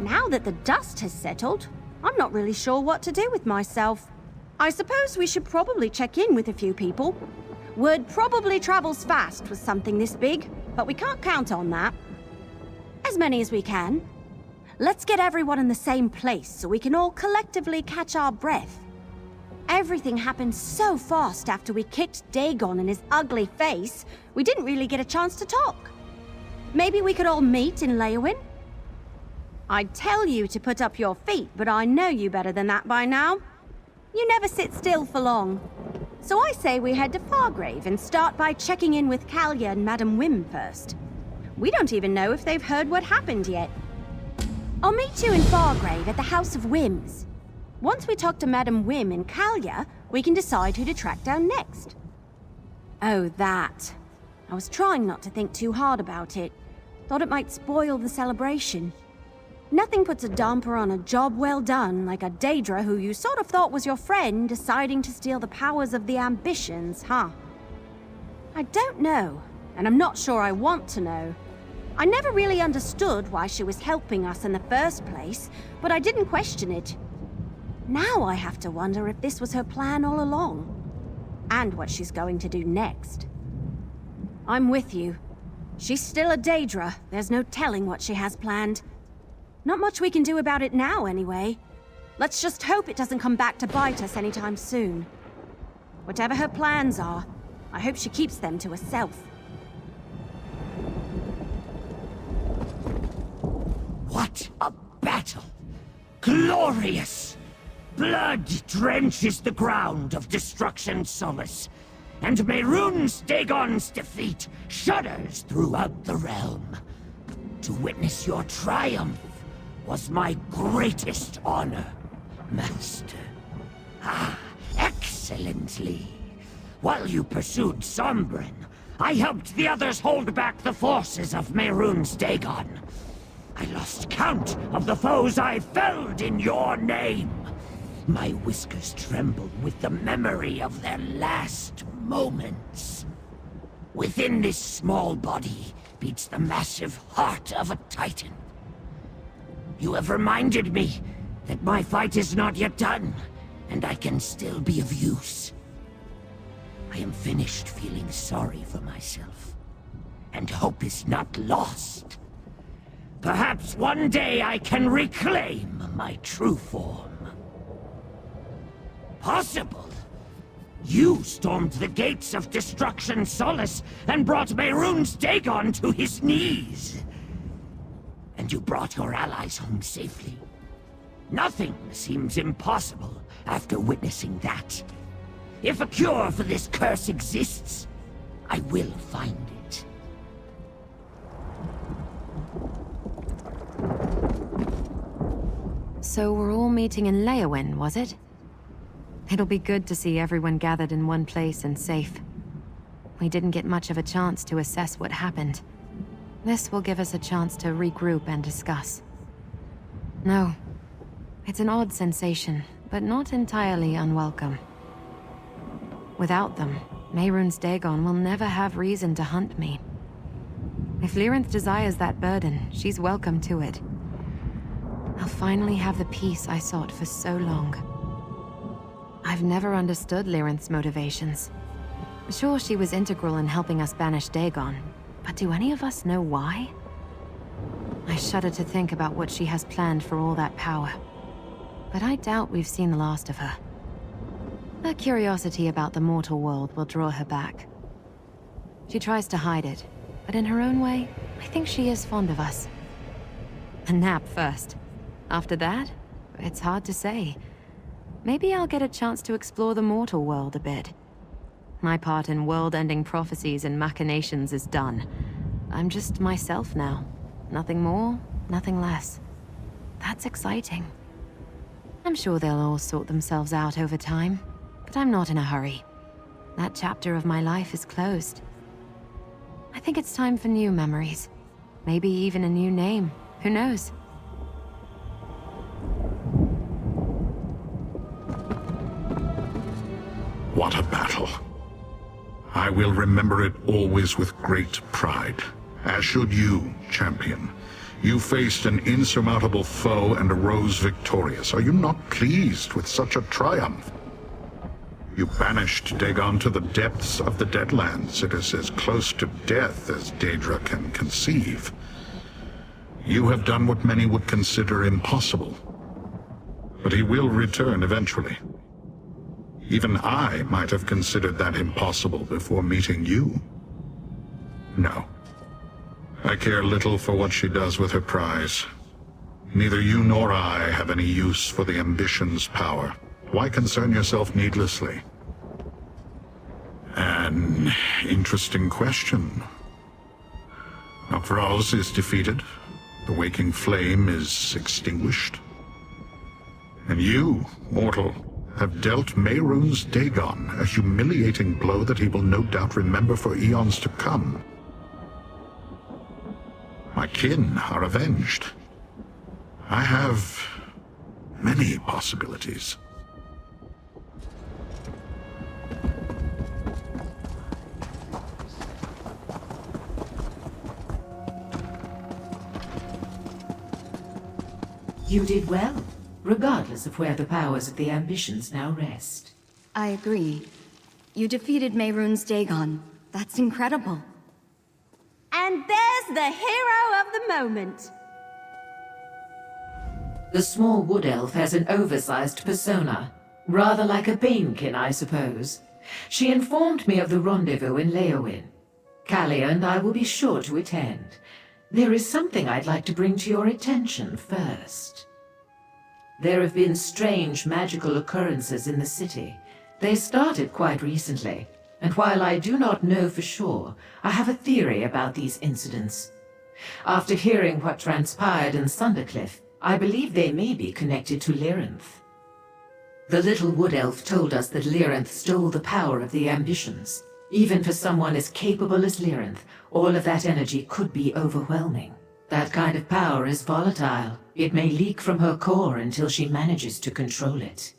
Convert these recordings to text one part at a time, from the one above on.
Now that the dust has settled, I'm not really sure what to do with myself. I suppose we should probably check in with a few people. Word probably travels fast with something this big, but we can't count on that. As many as we can. Let's get everyone in the same place so we can all collectively catch our breath. Everything happened so fast after we kicked Dagon in his ugly face, we didn't really get a chance to talk. Maybe we could all meet in Leyawiin? I'd tell you to put up your feet, but I know you better than that by now. You never sit still for long. So I say we head to Fargrave and start by checking in with Kalya and Madame Wim first. We don't even know if they've heard what happened yet. I'll meet you in Fargrave at the House of Whims. Once we talk to Madame Wim and Kalya, we can decide who to track down next. Oh, that. I was trying not to think too hard about it. Thought it might spoil the celebration. Nothing puts a damper on a job well done like a Daedra who you sort of thought was your friend deciding to steal the powers of the ambitions, huh? I don't know, and I'm not sure I want to know. I never really understood why she was helping us in the first place, but I didn't question it. Now I have to wonder if this was her plan all along, and what she's going to do next. I'm with you. She's still a Daedra. There's no telling what she has planned. Not much we can do about it now, anyway. Let's just hope it doesn't come back to bite us anytime soon. Whatever her plans are, I hope she keeps them to herself. What a battle! Glorious! Blood drenches the ground of Destruction Solace, and Mehrunes Dagon's defeat shudders throughout the realm. To witness your triumph was my greatest honor, Master. Ah, excellently. While you pursued Sombrin, I helped the others hold back the forces of Mehrunes Dagon. I lost count of the foes I felled in your name. My whiskers tremble with the memory of their last moments. Within this small body beats the massive heart of a titan. You have reminded me that my fight is not yet done, and I can still be of use. I am finished feeling sorry for myself, and hope is not lost. Perhaps one day I can reclaim my true form. Possible. You stormed the gates of Destruction Solace and brought Mehrunes Dagon to his knees. And you brought your allies home safely. Nothing seems impossible after witnessing that. If a cure for this curse exists, I will find it. So we're all meeting in Leyawiin, was it? It'll be good to see everyone gathered in one place and safe. We didn't get much of a chance to assess what happened. This will give us a chance to regroup and discuss. No. It's an odd sensation, but not entirely unwelcome. Without them, Mehrunes Dagon will never have reason to hunt me. If Lyrinth desires that burden, she's welcome to it. I'll finally have the peace I sought for so long. I've never understood Lyrinth's motivations. Sure, she was integral in helping us banish Dagon, but do any of us know why? I shudder to think about what she has planned for all that power. But I doubt we've seen the last of her. Her curiosity about the mortal world will draw her back. She tries to hide it, but in her own way, I think she is fond of us. A nap first. After that, it's hard to say. Maybe I'll get a chance to explore the mortal world a bit. My part in world-ending prophecies and machinations is done. I'm just myself now. Nothing more, nothing less. That's exciting. I'm sure they'll all sort themselves out over time, but I'm not in a hurry. That chapter of my life is closed. I think it's time for new memories. Maybe even a new name. Who knows? What a battle. I will remember it always with great pride, as should you, champion. You faced an insurmountable foe and arose victorious. Are you not pleased with such a triumph? You banished Dagon to the depths of the Deadlands. It is as close to death as Daedra can conceive. You have done what many would consider impossible. But he will return eventually. Even I might have considered that impossible before meeting you. No. I care little for what she does with her prize. Neither you nor I have any use for the Ambition's power. Why concern yourself needlessly? An interesting question. Nokvraz is defeated. The waking flame is extinguished. And you, mortal, have dealt Mehrunes Dagon a humiliating blow that he will no doubt remember for eons to come. My kin are avenged. I have many possibilities. You did well, regardless of where the powers of the Ambitions now rest. I agree. You defeated Mehrunes Dagon. That's incredible. And there's the hero of the moment. The small wood elf has an oversized persona, rather like a Banekin, I suppose. She informed me of the rendezvous in Leyawiin. Kalia and I will be sure to attend. There is something I'd like to bring to your attention first. There have been strange magical occurrences in the city. They started quite recently, and while I do not know for sure, I have a theory about these incidents. After hearing what transpired in Sundercliff, I believe they may be connected to Lyrinth. The little wood elf told us that Lyrinth stole the power of the Ambitions. Even for someone as capable as Lyrinth, all of that energy could be overwhelming. That kind of power is volatile. It may leak from her core until she manages to control it.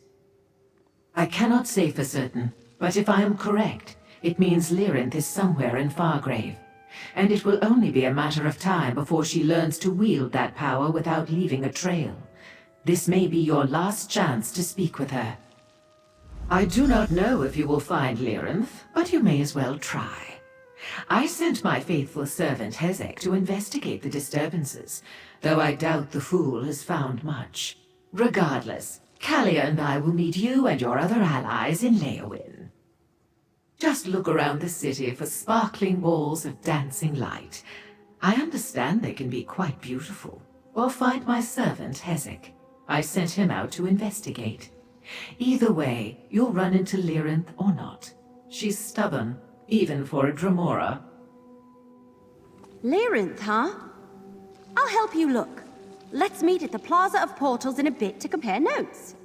I cannot say for certain, but if I am correct, it means Lyrinth is somewhere in Fargrave. And it will only be a matter of time before she learns to wield that power without leaving a trail. This may be your last chance to speak with her. I do not know if you will find Lyrinth, but you may as well try. I sent my faithful servant Hezek to investigate the disturbances, though I doubt the fool has found much. Regardless, Kalia and I will meet you and your other allies in Leyawiin. Just look around the city for sparkling walls of dancing light. I understand they can be quite beautiful. Or find my servant Hezek. I sent him out to investigate. Either way, you'll run into Lyrinth or not. She's stubborn, even for a Dremora. Lyrinth, huh? I'll help you look. Let's meet at the Plaza of Portals in a bit to compare notes.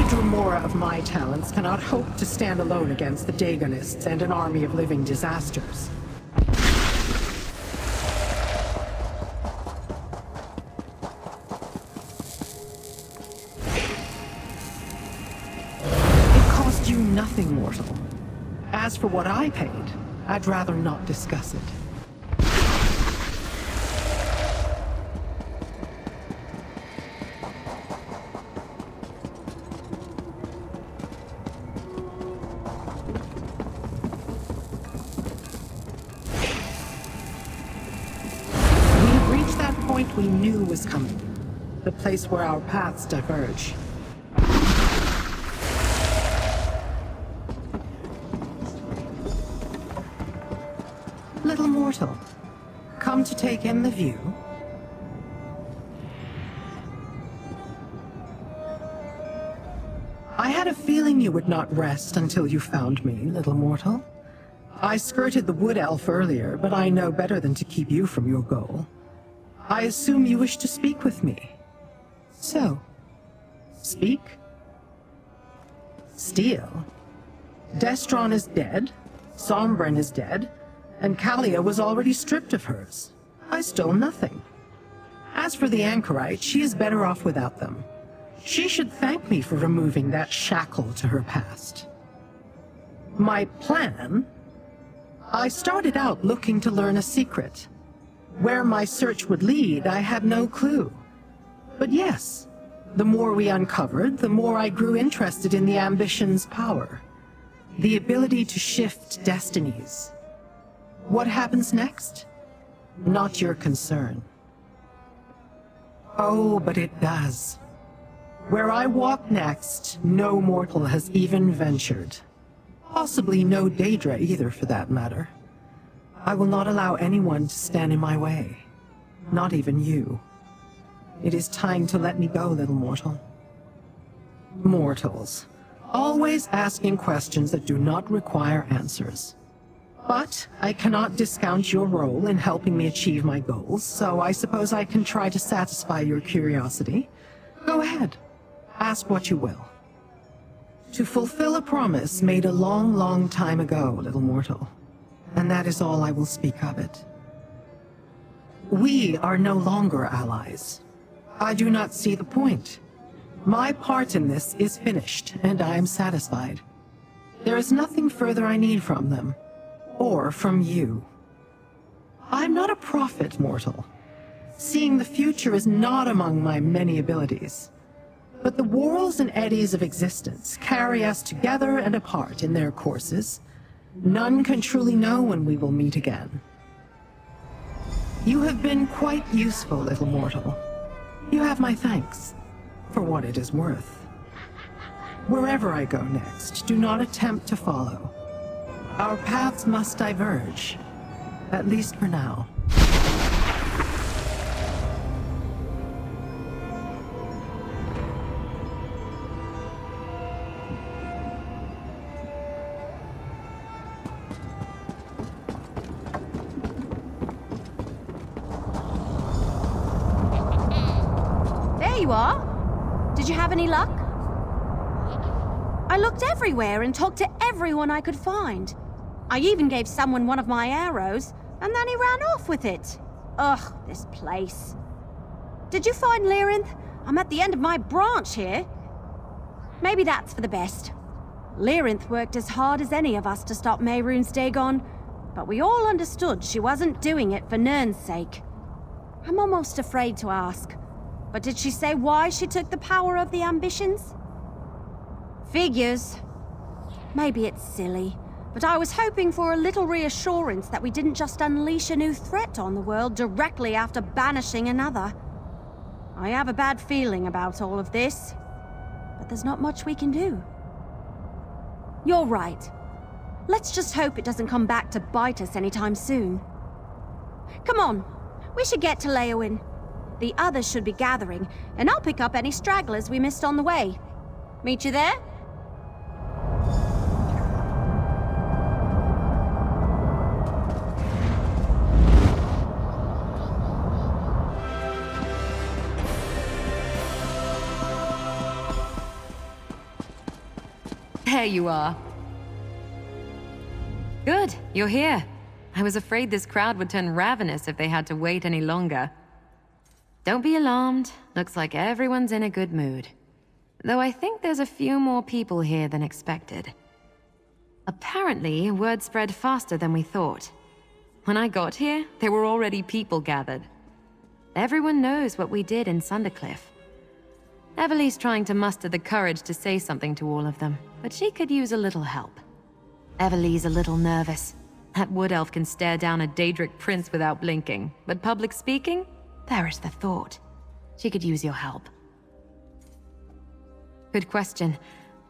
Dremora of my talents cannot hope to stand alone against the Dagonists and an army of living disasters. It cost you nothing, mortal. As for what I paid, I'd rather not discuss it. We knew was coming. The place where our paths diverge. Little mortal, come to take in the view? I had a feeling you would not rest until you found me, little mortal. I skirted the wood elf earlier, but I know better than to keep you from your goal. I assume you wish to speak with me. So, speak. Steal. Destron is dead, Sombren is dead, and Kalia was already stripped of hers. I stole nothing. As for the anchorite, she is better off without them. She should thank me for removing that shackle to her past. My plan? I started out looking to learn a secret. Where my search would lead, I had no clue. But yes, the more we uncovered, the more I grew interested in the ambition's power. The ability to shift destinies. What happens next? Not your concern. Oh, but it does. Where I walk next, no mortal has even ventured. Possibly no Daedra either, for that matter. I will not allow anyone to stand in my way. Not even you. It is time to let me go, little mortal. Mortals. Always asking questions that do not require answers. But I cannot discount your role in helping me achieve my goals, so I suppose I can try to satisfy your curiosity. Go ahead. Ask what you will. To fulfill a promise made a long, long time ago, little mortal. And that is all I will speak of it. We are no longer allies. I do not see the point. My part in this is finished, and I am satisfied. There is nothing further I need from them. Or from you. I'm not a prophet, mortal. Seeing the future is not among my many abilities. But the whirls and eddies of existence carry us together and apart in their courses. None can truly know when we will meet again. You have been quite useful, little mortal. You have my thanks, for what it is worth. Wherever I go next, do not attempt to follow. Our paths must diverge, at least for now. There you are. Did you have any luck? I looked everywhere and talked to everyone I could find. I even gave someone one of my arrows, and then he ran off with it. Ugh, this place. Did you find Leyawiin? I'm at the end of my branch here. Maybe that's for the best. Leyawiin worked as hard as any of us to stop Mehrunes Dagon, but we all understood she wasn't doing it for Nirn's sake. I'm almost afraid to ask, but did she say why she took the power of the ambitions? Figures. Maybe it's silly. But I was hoping for a little reassurance that we didn't just unleash a new threat on the world directly after banishing another. I have a bad feeling about all of this, but there's not much we can do. You're right. Let's just hope it doesn't come back to bite us anytime soon. Come on, we should get to Leyawiin. The others should be gathering, and I'll pick up any stragglers we missed on the way. Meet you there? There you are. Good, you're here. I was afraid this crowd would turn ravenous if they had to wait any longer. Don't be alarmed. Looks like everyone's in a good mood. Though I think there's a few more people here than expected. Apparently, word spread faster than we thought. When I got here, there were already people gathered. Everyone knows what we did in Sundercliff. Everly's trying to muster the courage to say something to all of them, but she could use a little help. Everly's a little nervous. That wood elf can stare down a Daedric prince without blinking, but public speaking? There is the thought. She could use your help. Good question.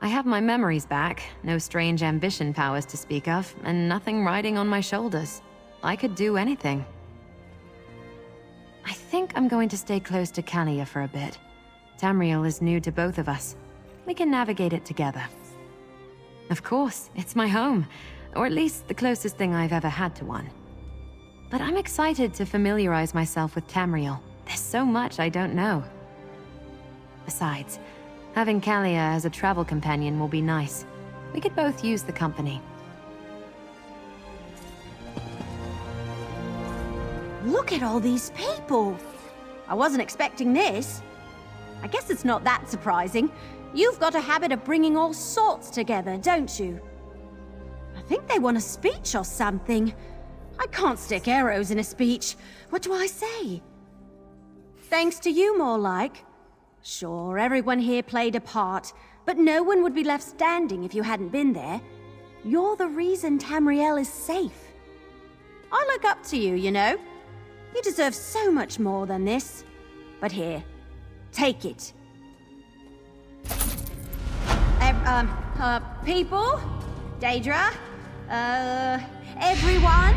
I have my memories back, no strange ambition powers to speak of, and nothing riding on my shoulders. I could do anything. I think I'm going to stay close to Kalia for a bit. Tamriel is new to both of us. We can navigate it together. Of course, it's my home, or at least the closest thing I've ever had to one. But I'm excited to familiarize myself with Tamriel. There's so much I don't know. Besides, having Kalia as a travel companion will be nice. We could both use the company. Look at all these people. I wasn't expecting this. I guess it's not that surprising. You've got a habit of bringing all sorts together, don't you? I think they want a speech or something. I can't stick arrows in a speech. What do I say? Thanks to you, more like. Sure, everyone here played a part, but no one would be left standing if you hadn't been there. You're the reason Tamriel is safe. I look up to you, you know. You deserve so much more than this. But here, take it. People? Daedra? Everyone?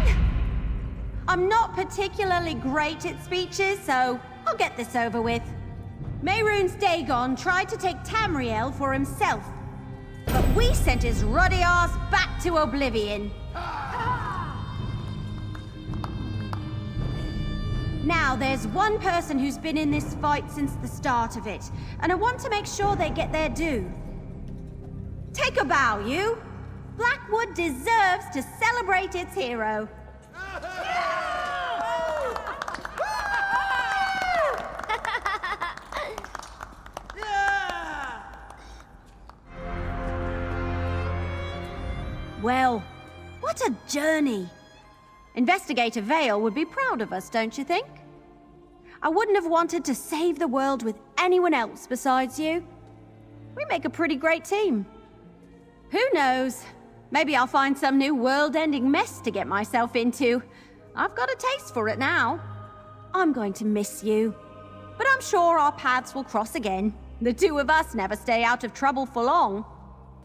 I'm not particularly great at speeches, so I'll get this over with. Mehrunes Dagon tried to take Tamriel for himself, but we sent his ruddy ass back to oblivion. Now, there's one person who's been in this fight since the start of it, and I want to make sure they get their due. Take a bow, you! Blackwood deserves to celebrate its hero. Well, what a journey! Investigator Vale would be proud of us, don't you think? I wouldn't have wanted to save the world with anyone else besides you. We make a pretty great team. Who knows? Maybe I'll find some new world-ending mess to get myself into. I've got a taste for it now. I'm going to miss you. But I'm sure our paths will cross again. The two of us never stay out of trouble for long.